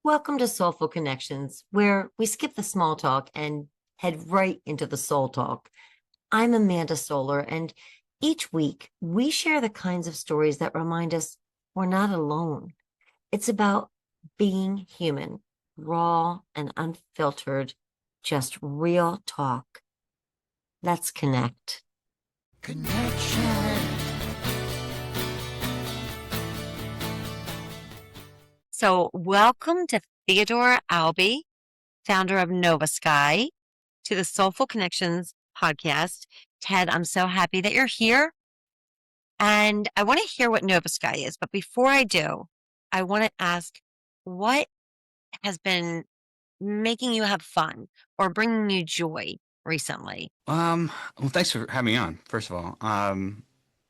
Welcome to Soulful Connections, where we skip the small talk and head right into the soul talk. I'm Amanda Solar, and each week we share the kinds of stories that remind us we're not alone. It's about being human, raw and unfiltered, just real talk. Let's connect. Connection. So, welcome to Theodore Albe, founder of Novaskai, to the Soulful Connections podcast. Ted, I'm so happy that you're here. And I want to hear what Novaskai is. But before I do, I want to ask what has been making you have fun or bringing you joy recently? Well, thanks for having me on, first of all.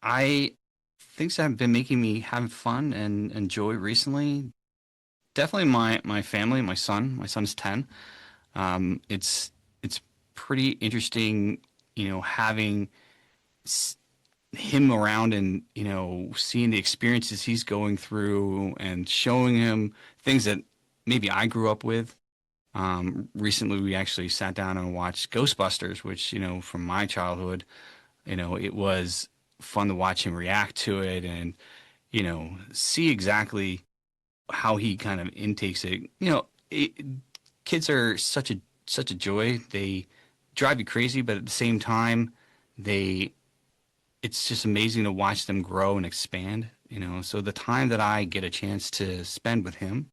I things that have been making me have fun and joy recently. Definitely my family, my son. My son's 10. It's pretty interesting, having him around and, seeing the experiences he's going through and showing him things that maybe I grew up with. Recently we actually sat down and watched Ghostbusters, which, from my childhood, it was fun to watch him react to it and, see exactly how he kind of intakes it. Kids are such a joy. They drive you crazy, but at the same time, they it's just amazing to watch them grow and expand. So the time that I get a chance to spend with him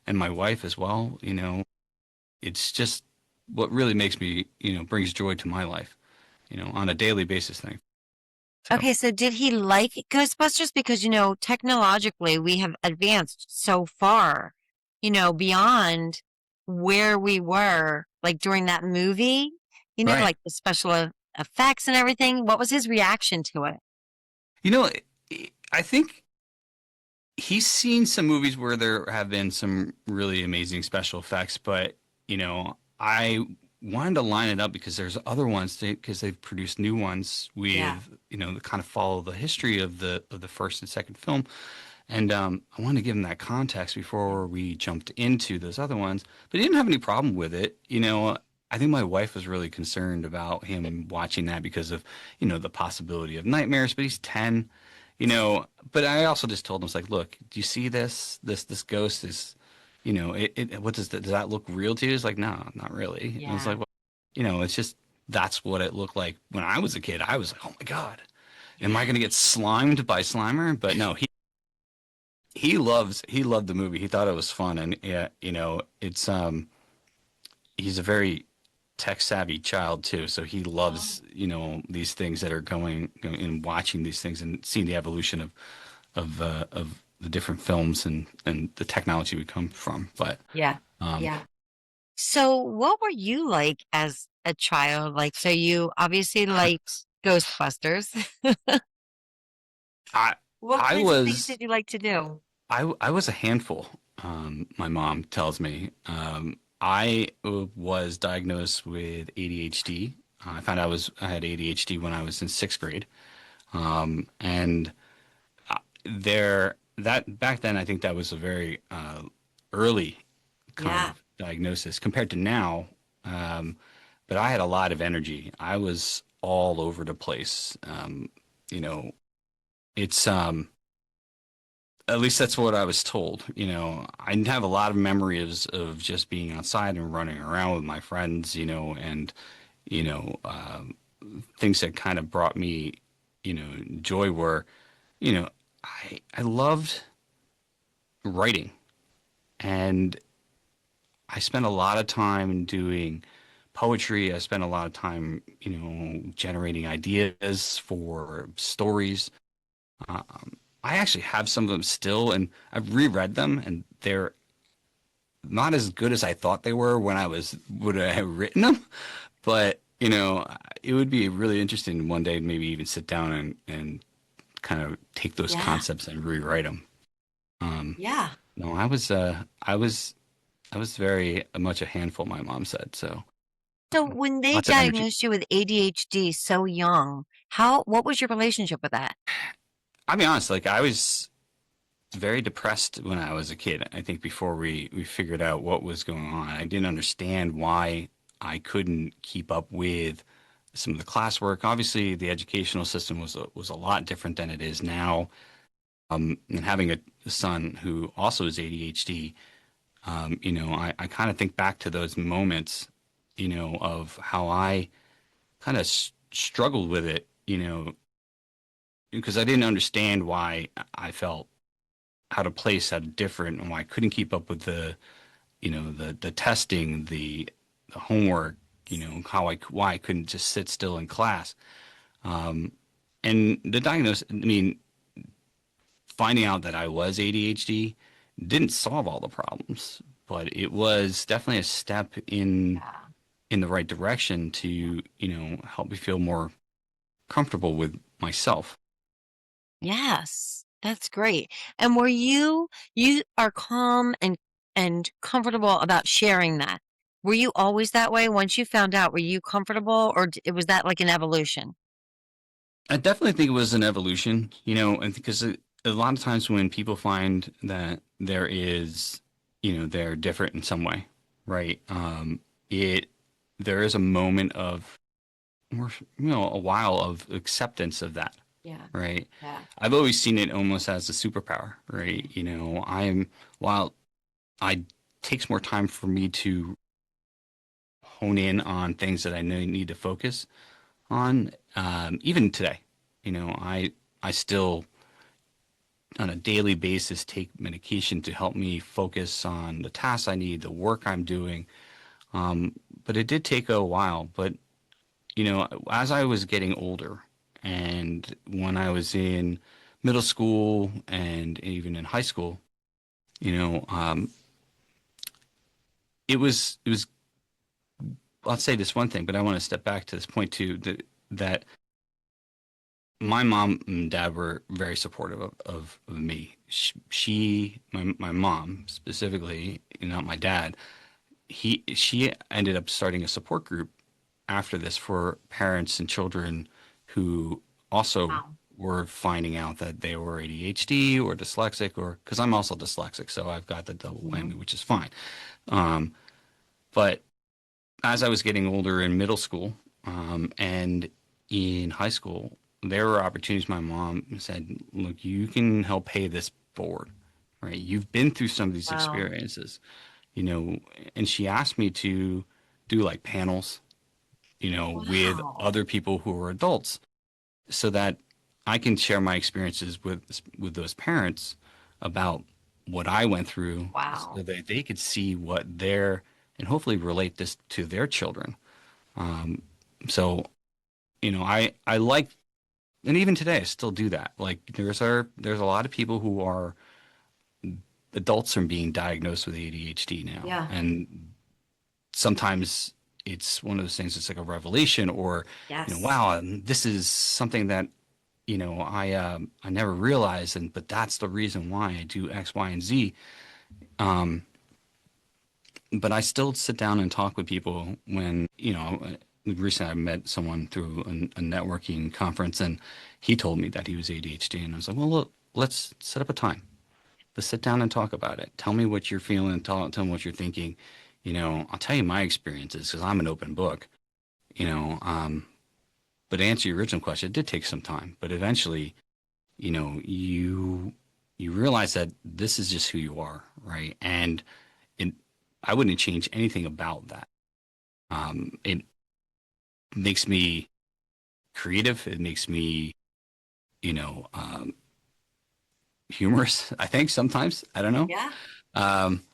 and my wife as well, it's just what really makes me, brings joy to my life, on a daily basis thing. So, Okay, so did he like Ghostbusters? Because, technologically we have advanced so far, beyond where we were, like during that movie, right. like the special effects and everything. What was his reaction to it? You know, I think he's seen some movies where there have been some really amazing special effects, but I wanted to line it up because there's other ones because they've produced new ones Yeah. with that kind of follow the history of the first and second film, and I wanted to give him that context before we jumped into those other ones, but he didn't have any problem with it. I think my wife was really concerned about him watching that because of the possibility of nightmares, but he's 10. But I also just told him, it's like, look, do you see this ghost is, what does that look real to you? It's like, no, not really. And it's Yeah. like, well, it's just, that's what it looked like when I was a kid. I was like, oh my God, am I Yeah. going to get slimed by Slimer? But no, he loved the movie. He thought it was fun. And yeah, he's a very tech savvy child too. So he loves, these things that are going and watching these things and seeing the evolution of the different films and the technology we come from. But Yeah. um, Yeah. So what were you like as a child? Like, so you obviously liked Ghostbusters. I What I kinds of things was did you like to do? I was a handful. My mom tells me I was diagnosed with ADHD. I found I had ADHD when I was in sixth grade, and there that back then I think that was a very early kind Yeah. of diagnosis compared to now. Um, but I had a lot of energy. I was all over the place. You know, it's at least that's what I was told. I have a lot of memories of just being outside and running around with my friends. And you know, um, things that kind of brought me, joy were, you know, I loved writing, and I spent a lot of time doing poetry. I spent a lot of time, generating ideas for stories. I actually have some of them still, and I've reread them, and they're not as good as I thought they were when I would have written them. But it would be really interesting one day, maybe even sit down and kind of take those Yeah. concepts and rewrite them. Um, Yeah. no, I was very much a handful. My mom said so. So when they Lots of energy. diagnosed you with ADHD so young, what was your relationship with that? I'll be honest, like I was. very depressed when I was a kid. I think before we figured out what was going on, I didn't understand why I couldn't keep up with some of the classwork. Obviously, the educational system was a lot different than it is now. And having a son who also is ADHD, I kind of think back to those moments, of how I kind of struggled with it, because I didn't understand why I felt out of place, out of different, and why I couldn't keep up with the testing, the homework, why I couldn't just sit still in class. And the diagnosis, I mean, finding out that I was ADHD didn't solve all the problems, but it was definitely a step in the right direction to, help me feel more comfortable with myself. Yes, that's great. And were you are calm and comfortable about sharing that? Were you always that way? Once you found out, were you comfortable, or was that like an evolution? I definitely think it was an evolution, and because a lot of times when people find that they're different in some way, right? It there is a moment of, or a while of acceptance of that, Yeah. right? Yeah. I've always seen it almost as a superpower, right? While I takes more time for me to hone in on things that I know need to focus on, even today, I still on a daily basis take medication to help me focus on the tasks I need, the work I'm doing. But it did take a while. But, as I was getting older and when I was in middle school and even in high school, you know, um, it was, I'll say this one thing, but I want to step back to this point too, that my mom and dad were very supportive of me. My mom specifically, not my dad, she ended up starting a support group after this for parents and children who also Wow. were finding out that they were ADHD or dyslexic, or because I'm also dyslexic, so I've got the double Mhm. whammy, which is fine. Um, but as I was getting older in middle school, and in high school, there were opportunities. My mom said, "Look, you can help pay this forward, right? You've been through some of these Wow. experiences, you know." And she asked me to do like panels, with Wow. other people who were adults, so that I can share my experiences with those parents about what I went through, so Wow. that they could see what their and hopefully relate this to their children. So, I like, and even today I still do that. Like there's a lot of people who are adults and being diagnosed with ADHD now, Yeah. and sometimes it's one of those things. It's like a revelation, or Yes. wow, this is something that I never realized, and but that's the reason why I do X, Y, and Z. But I still sit down and talk with people when, recently I met someone through a networking conference, and he told me that he was ADHD. And I was like, well, look, let's set up a time. Let's sit down and talk about it. Tell me what you're feeling. Tell me what you're thinking. I'll tell you my experiences because I'm an open book, you know. But to answer your original question, it did take some time. But eventually, you realize that this is just who you are, right? And it, I wouldn't change anything about that. It makes me creative. It makes me, you know, um, humorous. I think sometimes I don't know, Yeah. um,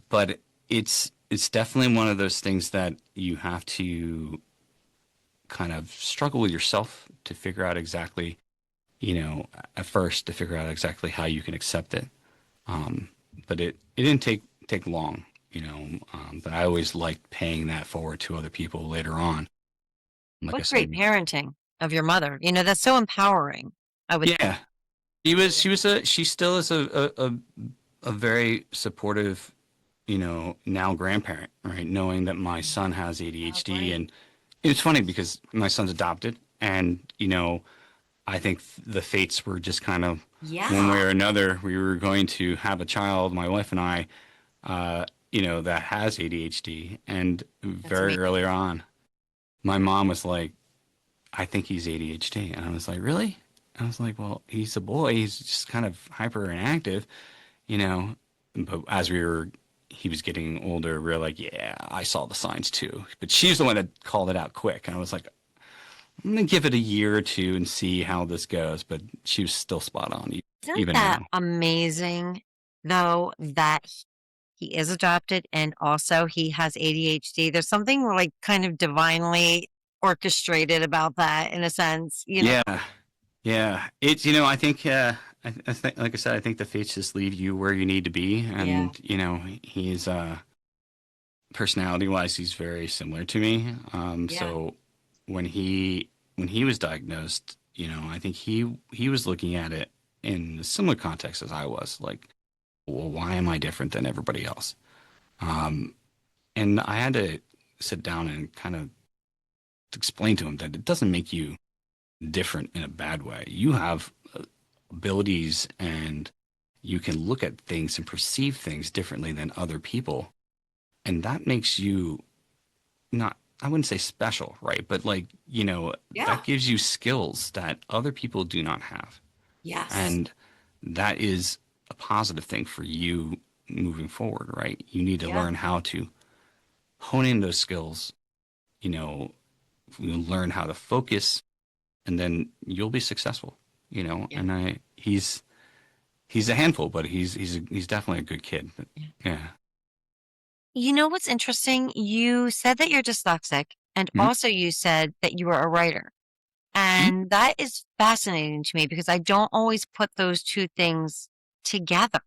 but it's definitely one of those things that you have to kind of struggle with yourself to figure out exactly, at first to figure out exactly how you can accept it. But it didn't take long, but I always liked paying that forward to other people later on. Like I What great said, parenting of your mother. That's so empowering, I would yeah, think. she still is a very supportive, now grandparent, right? Knowing that my son has Oh, ADHD. great. And it's funny because my son's adopted, and, I think the fates were just kind of one way Yeah. or another. We were going to have a child, my wife and I, that has ADHD. And That's very amazing. early on, my mom was like, I think he's ADHD. And I was like, really? I was like, well, he's a boy. He's just kind of hyper and active, you know. But as he was getting older, we were like, yeah, I saw the signs too. But she's the one that called it out quick. And I was like, I'm gonna give it a year or two and see how this goes. But she was still spot on, Isn't even that now. amazing, though, that he is adopted and also he has ADHD? There's something like kind of divinely orchestrated about that in a sense, you know? Yeah, yeah. It's I think I think like I said, I think the fates just lead you where you need to be, Yeah. and he's personality wise, he's very similar to me. Yeah. So when he was diagnosed, I think he was looking at it in a similar context as I was, like, well, why am I different than everybody else? Um, and I had to sit down and kind of explain to him that it doesn't make you different in a bad way. You have abilities and you can look at things and perceive things differently than other people. And that makes you not, I wouldn't say special, right? But like, Yeah. that gives you skills that other people do not have. Yes. And that is a positive thing for you moving forward, right? You need to Yeah. learn how to hone in those skills, you know, you learn how to focus and then you'll be successful, Yeah. and he's a handful, but he's definitely a good kid. But Yeah. yeah. You know what's interesting? You said that you're dyslexic, and Mhm. also you said that you were a writer. Mhm. And that is fascinating to me because I don't always put those two things together.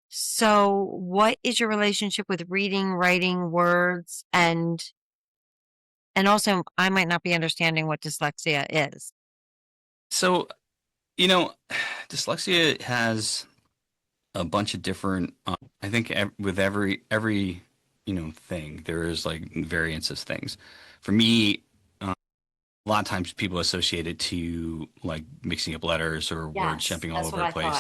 So, what is your relationship with reading, writing, words, and also I might not be understanding what dyslexia is. So, you know, dyslexia has a bunch of different. I think with every thing, there is like variants of things. For me, a lot of times people associate it to like mixing up letters or words Yes. jumping all That's over what the I place.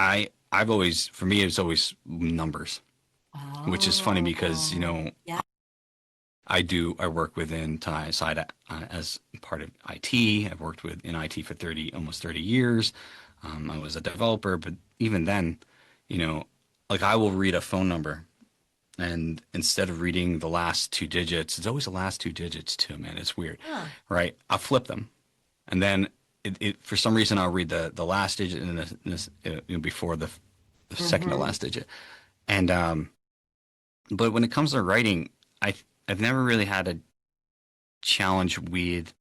thought. I've always, for me, it's always numbers, which is funny because Oh. Yeah. I work within side as part of IT. I've worked in IT for almost 30 years. I was a developer, but even then, you know, like I will read a phone number and instead of reading the last two digits, it's always the last two digits too, man. It's weird, Huh. right? I'll flip them and then for some reason I'll read the last digit and then before the second to Mm-hmm. last digit. And, but when it comes to writing, I've never really had a challenge with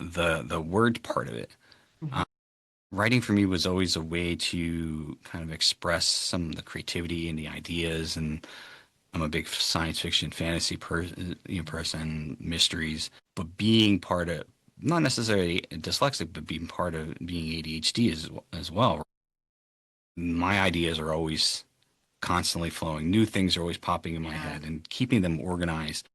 the word part of it. Mm-hmm. Uh, Writing for me was always a way to kind of express some of the creativity and the ideas. And I'm a big science fiction, fantasy person, mysteries. But being part of, not necessarily dyslexic, but being part of being ADHD as well. My ideas are always constantly flowing. New things are always popping in my Yeah. head, and keeping them organized.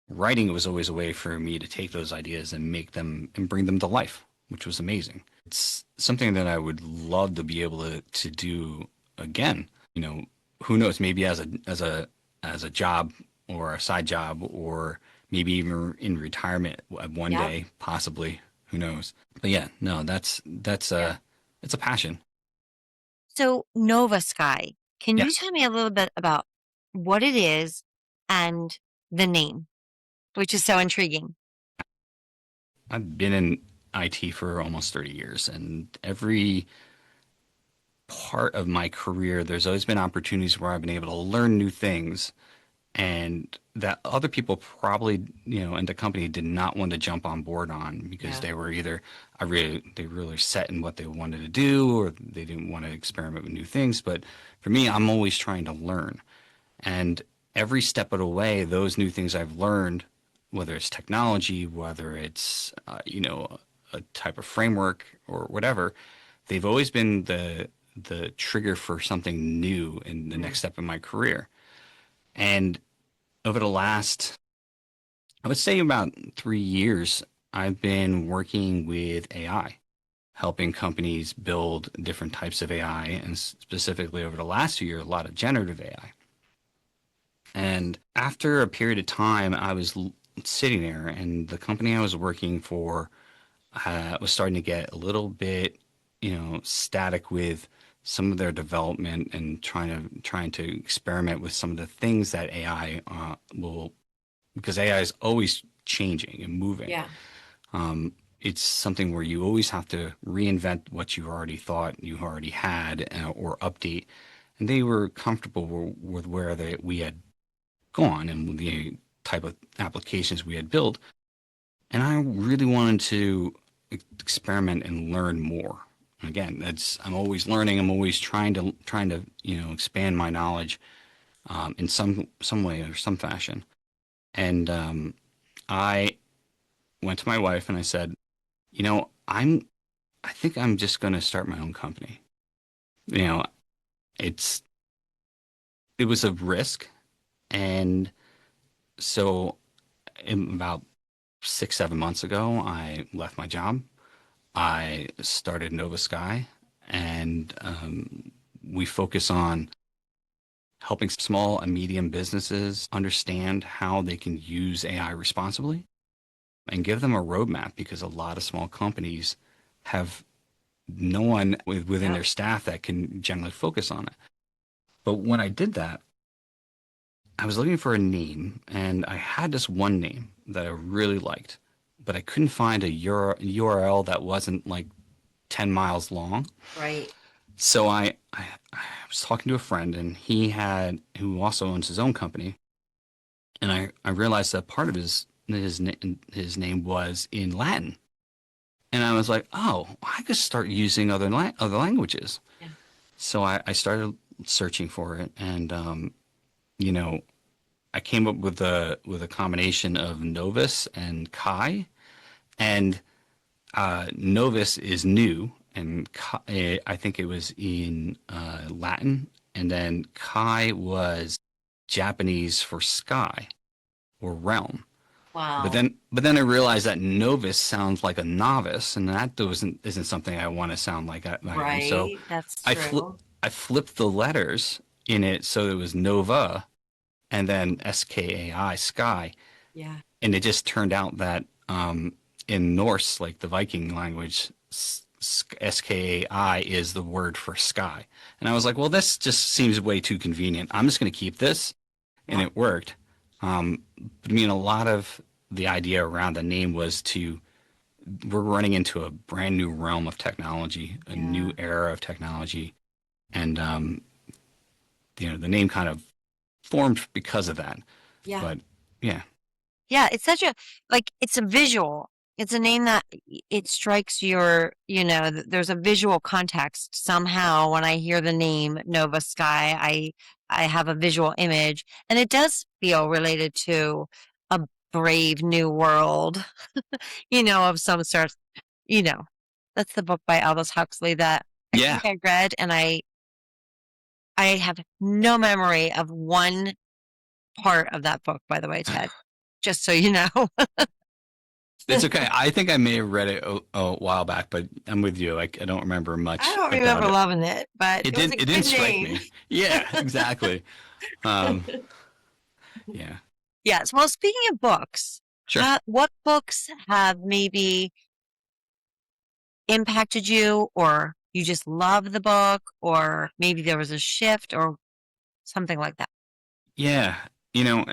Writing was always a way for me to take those ideas and make them and bring them to life, which was amazing. It's something that I would love to be able to do again. Who knows? Maybe as a job or a side job, or maybe even in retirement one Yeah. day, possibly. Who knows? But yeah, no, that's Yeah. it's a passion. So, Novaskai, can you Yes, tell me a little bit about what it is and the name, which is so intriguing? I've been in IT for almost 30 years, and every part of my career, there's always been opportunities where I've been able to learn new things and that other people probably, in the company did not want to jump on board on because Yeah. they were either they were really set in what they wanted to do or they didn't want to experiment with new things. But for me, I'm always trying to learn. And every step of the way, those new things I've learned, whether it's technology, whether it's, a type of framework or whatever, they've always been the trigger for something new in the Mm. next step in my career. And over the last, I would say about 3 years, I've been working with AI, helping companies build different types of AI, and specifically over the last year, a lot of generative AI. And after a period of time, I was sitting there, and the company I was working for was starting to get a little bit, static with some of their development and trying to experiment with some of the things that AI will, because AI is always changing and moving. Yeah. It's something where you always have to reinvent what you already thought you already had, or update. And they were comfortable with where we had gone and the type of applications we had built. And I really wanted to experiment and learn more. Again, I'm always learning. I'm always trying to expand my knowledge in some way or some fashion. And I went to my wife and I said, I think I'm just going to start my own company. You know, it's it was a risk, and so about 6, 7 months ago, I left my job. I started Novaskai, and we focus on helping small and medium businesses understand how they can use AI responsibly and give them a roadmap, because a lot of small companies have no one within Yep. their staff that can generally focus on it. But when I did that, I was looking for a name, and I had this one name that I really liked, but I couldn't find a URL that wasn't like 10 miles long. Right. So I was talking to a friend, and who also owns his own company, and I realized that part of his name was in Latin. And I was like, oh, I could start using other languages. Yeah. So I started searching for it, and you know, I came up with a combination of Novus and Kai, and Novus is new, and Kai, I think it was in Latin, and then Kai was Japanese for sky or realm. Wow. But then I realized that Novus sounds like a novice, and that isn't something I want to sound like. Right. So That's I true. I flipped the letters in it so it was Nova, and then Skai, sky, Yeah. and it just turned out that in Norse, like the Viking language, Skai is the word for sky. And I was like, well, this just seems way too convenient. I'm just going to keep this, and Yeah. it worked. But I mean, a lot of the idea around the name was we're running into a brand new realm of technology, a new era of technology, and the name kind of formed because of that. Yeah. But yeah, Yeah, it's such a it's a visual. It's a name that it strikes there's a visual context somehow when I hear the name Nova Sky. I have a visual image, and it does feel related to a brave new world, of some sort. You know, that's the book by Aldous Huxley that I yeah. think I read, and I have no memory of one part of that book, by the way, Ted. Just so you know. It's okay. I think I may have read it a while back, but I'm with you. I don't remember much I don't about remember it. loving it, but It it was didn't. a It didn't good strike name. me. Yeah, exactly. Um, yeah, Yes. Well, speaking of books, sure. what books have maybe impacted you, or you just love the book, or maybe there was a shift or something like that? Yeah, you know,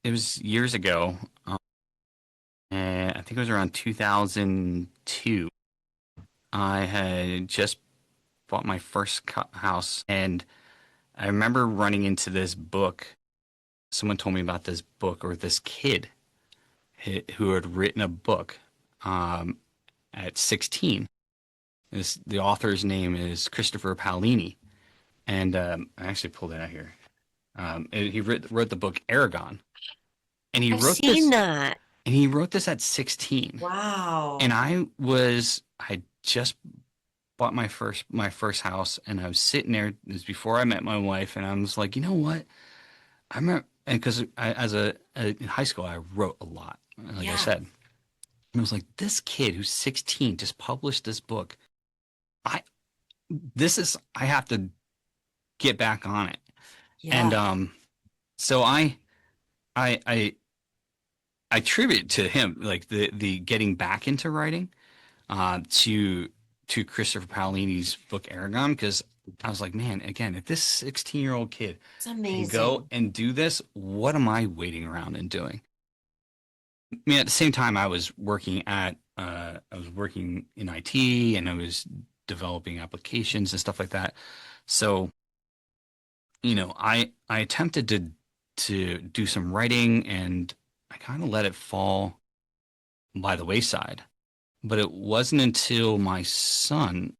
It was years ago. And I think it was around 2002. I had just bought my first house, and I remember running into this book. Someone told me about this book, or this kid who had written a book um, at 16. The author's name is Christopher Paolini, and I actually pulled it out here. He wrote the book Aragon, and I've seen that. he wrote this at 16. Wow. And I just bought my first house, and I was sitting there. This was before I met my wife, and I was like, you know what? I remember, and because in high school I wrote a lot. like I Yeah. said. And I was like, this kid who's 16 just published this book. I I have to get back on it. And Yeah. so I I I attribute to him like the getting back into writing to Christopher Paolini's book Aragon, because I was like, man, again, if this 16-year-old kid It's can go amazing. and do this, what am I waiting around and doing? I mean, at the same time, I was working in IT, and I was developing applications and stuff like that. So, I attempted to do some writing, and I kind of let it fall by the wayside. But it wasn't until my son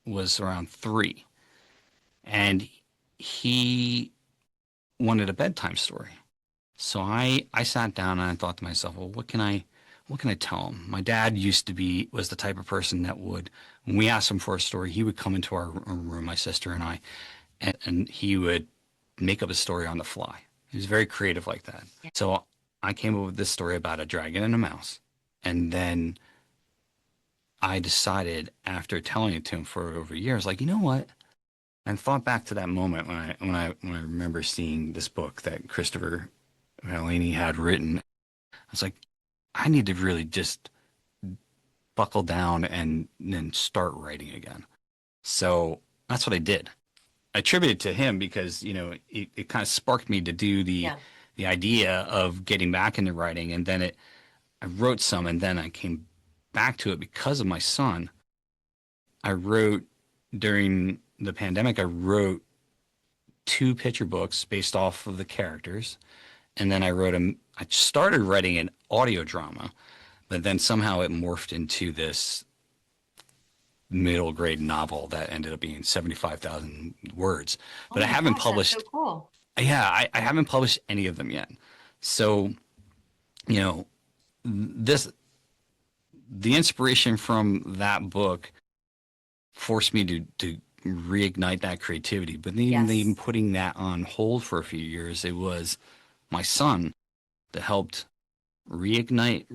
was around 3, and he wanted a bedtime story. So I sat down and I thought to myself, well, what can I tell him? My dad was the type of person that would, when we asked him for a story, he would come into our room, my sister and I, and he would make up a story on the fly. He was very creative like that. Yeah. So I came up with this story about a dragon and a mouse. And then I decided, after telling it to him for over years, like, you know what? And thought back to that moment when I remember seeing this book that Christopher Paolini had written. I was like, I need to really just buckle down and then start writing again. So that's what I did. I attribute it to him because, it kind of sparked me to do Yeah. the idea of getting back into writing. And then I wrote some, and then I came back to it because of my son. I wrote during the pandemic, I wrote 2 picture books based off of the characters. And then I started writing an audio drama, but then somehow it morphed into this middle grade novel that ended up being 75,000 words. Oh But I my haven't gosh, that's so published, cool. yeah, I haven't published any of them yet. So, you know, this, the inspiration from that book forced me to reignite that creativity. But even Yes. putting that on hold for a few years, it was my son that helped reignite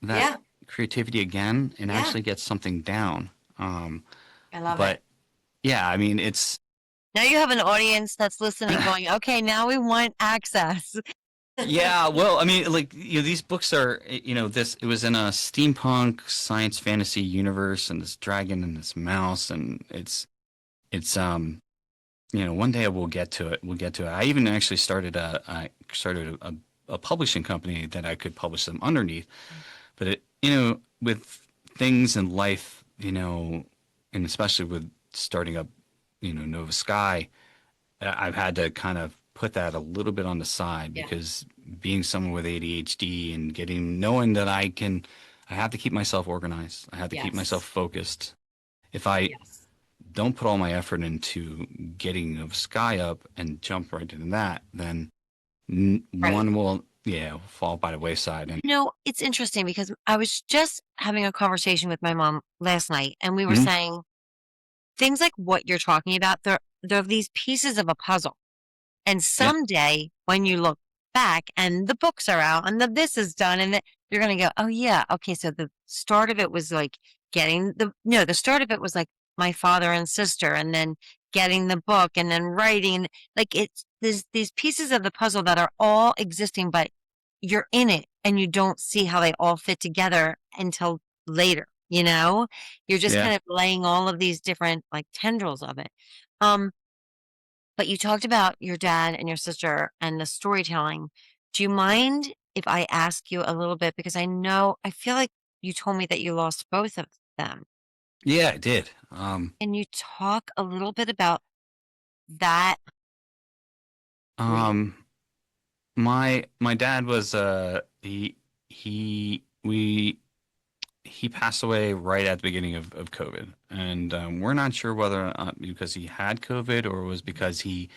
that Yeah. creativity again and Yeah. actually get something down. Um, I love it. but yeah, I mean, it's Now you have an audience that's listening going, okay, now we want access. yeah. Well, I mean, like these books are it was in a steampunk science fantasy universe, and this dragon and this mouse, and it's one day we'll get to it. We'll get to it. I even actually started a publishing company that I could publish them underneath. But with things in life, and especially with starting up, Novaskai, I've had to kind of put that a little bit on the side Yeah. because being someone with ADHD and knowing that I have to keep myself organized. I have to keep myself Yes. focused. If I Yes. don't put all my effort into getting Novaskai up and jump right into that, then Right. one will, yeah, fall by the wayside. And It's interesting because I was just having a conversation with my mom last night, and we were Mhm. saying things like what you're talking about, they're these pieces of a puzzle. And Yeah, someday when you look back and the books are out and this is done and you're going to go, oh yeah, okay. So the start of it was like no, the start of it was like my father and sister and then getting the book and then writing. Like there's these pieces of the puzzle that are all existing, but you're in it and you don't see how they all fit together until later, You're just yeah. kind of laying all of these different like tendrils of it. Um, but you talked about your dad and your sister and the storytelling. Do you mind if I ask you a little bit? Because I feel like you told me that you lost both of them. Yeah, I did. Can you talk a little bit about that grief? Um, my dad was he we he passed away right at the beginning of COVID, and we're not sure whether or not because he had COVID or it was because he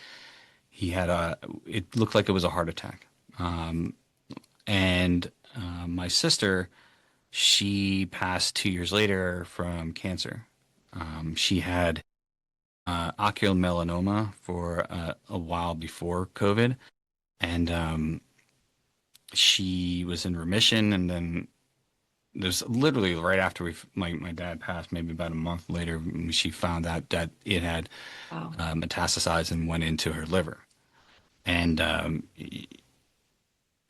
had it looked like it was a heart attack. Um, and my sister, she passed 2 years later from cancer. She had ocular melanoma for a while before COVID, and she was in remission, and then there's literally right after my dad passed, maybe about a month later, she found out that it had Wow. metastasized and went into her liver. And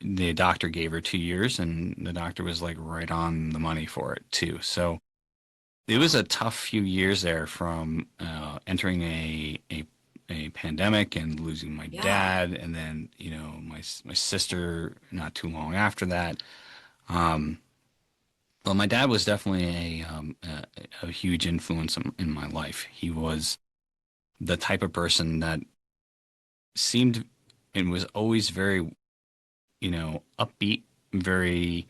the doctor gave her 2 years, and the doctor was like right on the money for it too. So it was a tough few years there from entering a pandemic and losing my dad, and then my sister not too long after that. Well, my dad was definitely a huge influence in my life. He was the type of person that seemed and was always very, upbeat, very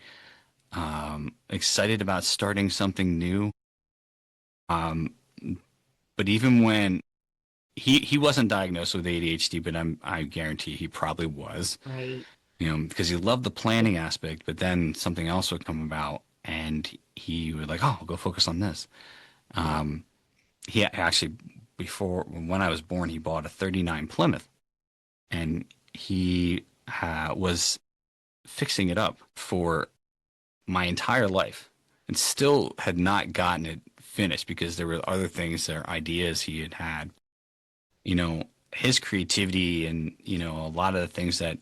excited about starting something new. Um, but even when he wasn't diagnosed with ADHD, but I guarantee he probably was, Right. because he loved the planning aspect, but then something else would come about and he would like, oh, I'll go focus on this. He actually, before when I was born, he bought a 39 Plymouth, and he was fixing it up for my entire life and still had not gotten it finished because there were other things or ideas he had had. His creativity and, a lot of the things that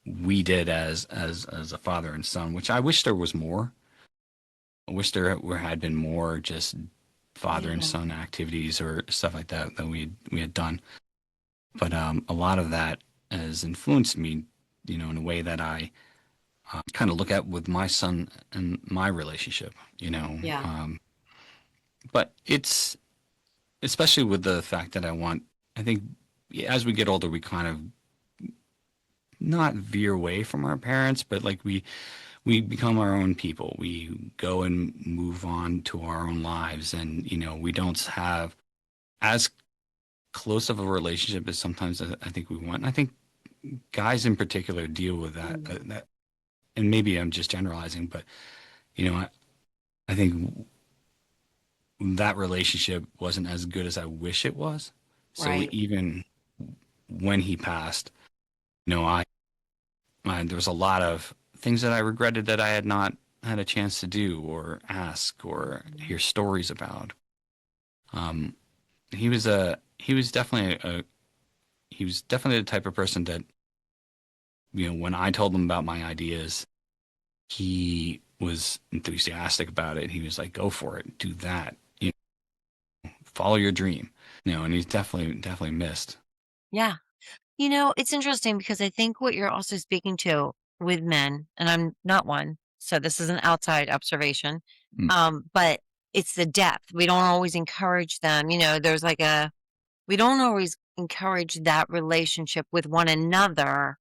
we did as a father and son, which I wish there was more. I wish had been more just father and son activities or stuff like that we had done. But a lot of that has influenced me, in a way that I kind of look at with my son and my relationship. But it's especially with the fact that I think as we get older, we kind of not veer away from our parents, but like we become our own people. We go and move on to our own lives, and we don't have as close of a relationship as sometimes I think we want. And I think guys in particular deal with that. And maybe I'm just generalizing, but I think that relationship wasn't as good as I wish it was. So Right. even when he passed, there was a lot of things that I regretted that I had not had a chance to do or ask or hear stories about. Um, he was definitely the type of person that, when I told him about my ideas, he was enthusiastic about it. He was like, "Go for it, do that, follow your dream." And he's definitely missed. Yeah. It's interesting because I think what you're also speaking to with men, and I'm not one, so this is an outside observation, Mm. but it's the depth. We don't always encourage them. We don't always encourage that relationship with one another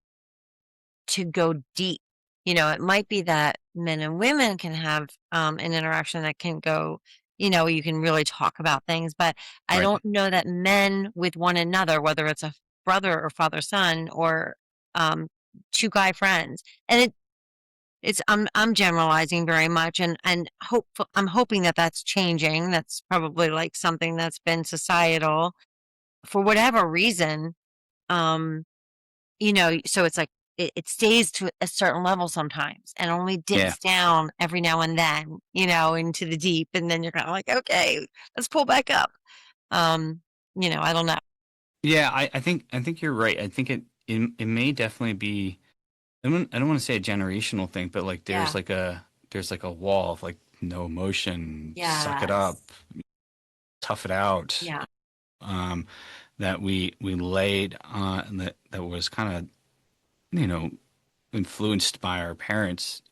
to go deep. It might be that men and women can have an interaction that can go, you can really talk about things, but I Right. don't know that men with one another, whether it's a brother or father son or um, two guy friends, and I'm generalizing very much, and I'm hoping that that's changing. That's probably like something that's been societal for whatever reason. Um, so it's like it stays to a certain level sometimes and only Yeah. dips down every now and then, into the deep. And then you're kind of like, okay, let's pull back up. I don't know. Yeah, I think you're right. I think it may definitely be. I don't want to say a generational thing, but like there's like a wall of like no emotion, suck it up, tough it out. Yeah. Um, that we laid on that was kind of influenced by our parents.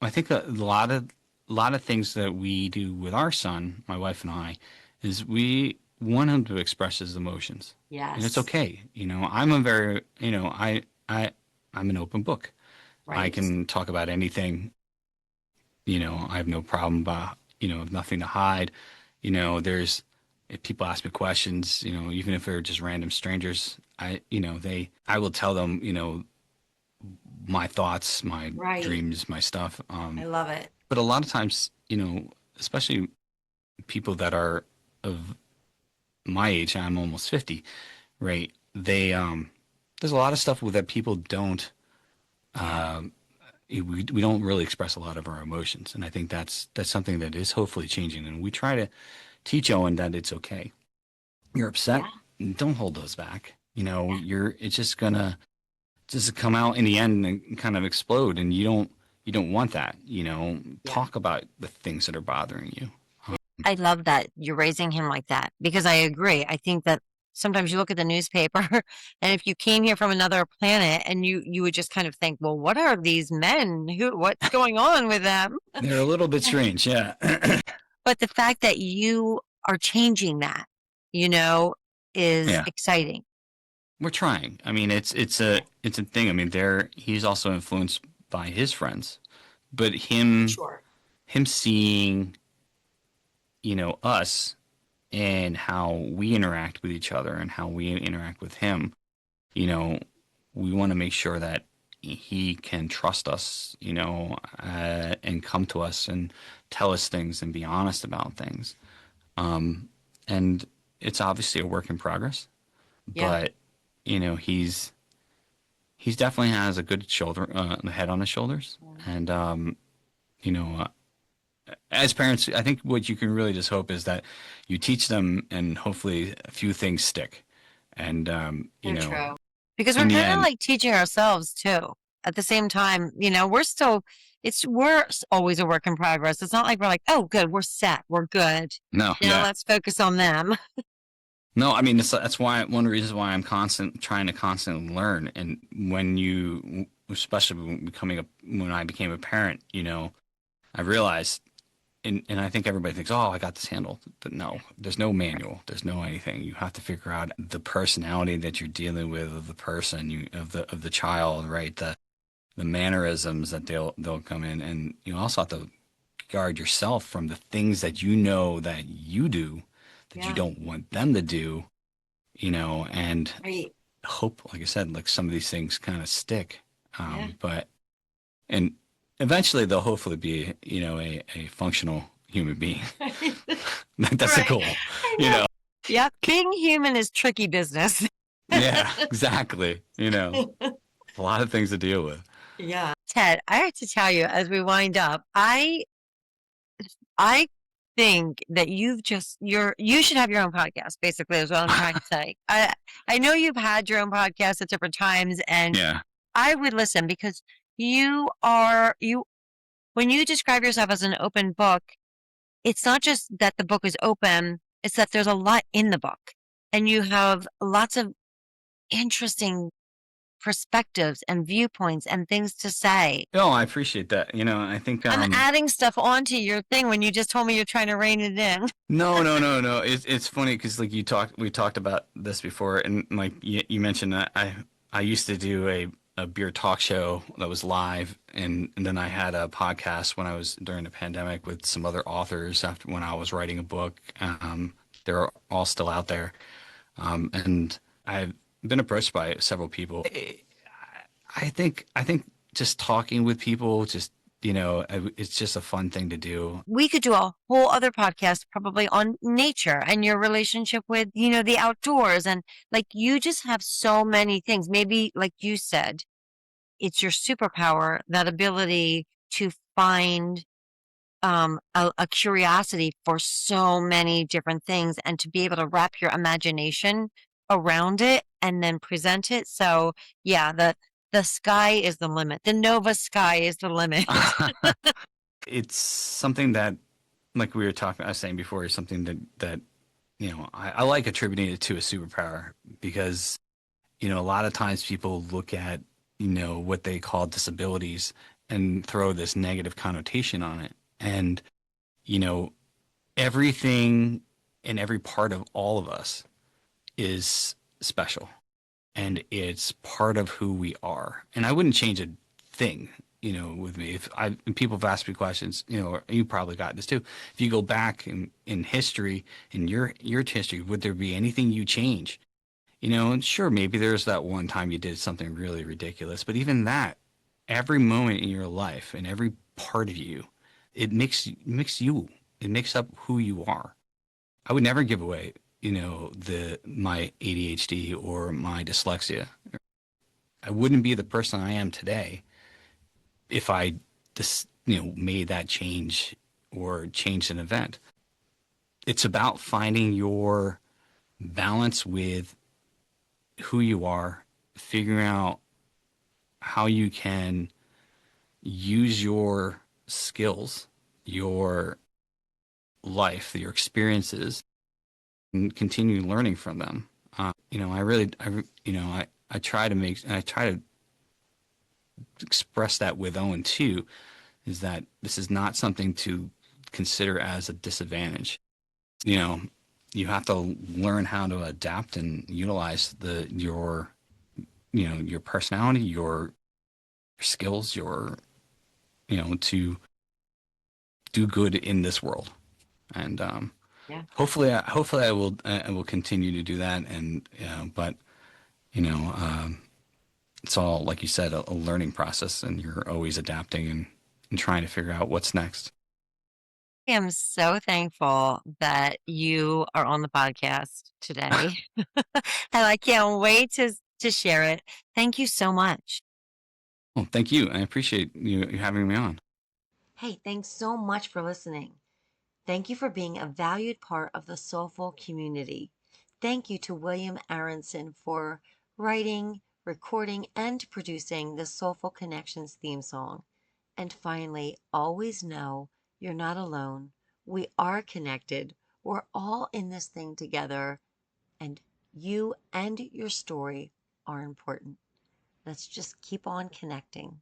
I think a lot of things that we do with our son, my wife and I, is we want him to express his emotions. Yes. And it's okay. I'm a very, I'm an open book. I Right. can talk about anything. I have no problem about, have nothing to hide. If people ask me questions, even if they're just random strangers, I will tell them, my thoughts, my Right. dreams, my stuff. I love it. But a lot of times, especially people that are of my age, I'm almost 50, right? They're there's a lot of stuff that people don't, we don't really express a lot of our emotions. And I think that's something that is hopefully changing. And we try to teach Owen that it's okay. You're upset. Yeah. Don't hold those back. It's just gonna just come out in the end and kind of explode. And you don't want that, talk about the things that are bothering you. I love that you're raising him like that because I agree. I think that sometimes you look at the newspaper and if you came here from another planet and you would just kind of think, well, what are these men? What's going on with them? They're a little bit strange, yeah. But the fact that you are changing that, is Yeah. exciting. We're trying. I mean, it's a thing. I mean, he's also influenced by his friends, but him seeing, us and how we interact with each other and how we interact with him, we want to make sure that he can trust us, and come to us and tell us things and be honest about things. And it's obviously a work in progress, but he's definitely has a good head on his shoulders. And, as parents, I think what you can really just hope is that you teach them and hopefully a few things stick. And, True. Because we're kind of like teaching ourselves too. At the same time, we're always a work in progress. It's not like we're like, oh, good, we're set, we're good. No, let's focus on them. No, I mean, that's why one of the reasons why I'm trying to constantly learn. And especially when I became a parent, I realized, and I think everybody thinks, oh, I got this handled. But no, there's no manual. There's no anything. You have to figure out the personality that you're dealing with of the person, of the child, right? The mannerisms that they'll come in, and you also have to guard yourself from the things that that you do that you don't want them to do, and hope, like I said, like some of these things kind of stick. And eventually they'll hopefully be, a functional human being. That's the goal, Yeah, being human is tricky business. Yeah, exactly. A lot of things to deal with. Yeah. Ted, I have to tell you, as we wind up, I think that you should have your own podcast, basically, is what I'm trying to say. I know you've had your own podcast at different times, and I would listen because when you describe yourself as an open book, it's not just that the book is open, it's that there's a lot in the book, and you have lots of interesting perspectives and viewpoints and things to say. Oh, I appreciate that. I think I'm adding stuff onto your thing when you just told me you're trying to rein it in. No. It's funny because like we talked about this before, and like you mentioned that I used to do a beer talk show that was live, and then I had a podcast when I was during the pandemic with some other authors after when I was writing a book. They're all still out there, and I've been approached by several people. I think just talking with people, it's just a fun thing to do. We could do a whole other podcast probably on nature and your relationship with, the outdoors. And like, you just have so many things. Maybe like you said, it's your superpower, that ability to find a curiosity for so many different things and to be able to wrap your imagination around it and then present it. So yeah, the sky is the limit. The Novaskai is the limit. It's something that, like I was saying before, is something that I like attributing it to a superpower because, a lot of times people look at, what they call disabilities and throw this negative connotation on it. And, everything and every part of all of us is special. And it's part of who we are. And I wouldn't change a thing, with me. If people have asked me questions, or you probably got this too. If you go back in history, in your history, would there be anything you change? And sure, maybe there's that one time you did something really ridiculous, but even that, every moment in your life and every part of you, it makes you. It makes up who you are. I would never give away my ADHD or my dyslexia. I wouldn't be the person I am today if I just, made that change or changed an event. It's about finding your balance with who you are, figuring out how you can use your skills, your life, your experiences, and continue learning from them. I really, I try to make, and I try to express that with Owen too, is that this is not something to consider as a disadvantage. You know, you have to learn how to adapt and utilize your personality, your skills, to do good in this world. And Yeah. hopefully I will continue to do that. And but you know, it's all like you said, a learning process, and you're always adapting and trying to figure out what's next. I am so thankful that you are on the podcast today. And I can't wait to share it. Thank you so much. Well, thank you. I appreciate you having me on. Hey, thanks so much for listening. Thank you for being a valued part of the Soulful community. Thank you to William Aronson for writing, recording, and producing the Soulful Connections theme song. And finally, always know you're not alone. We are connected. We're all in this thing together, and you and your story are important. Let's just keep on connecting.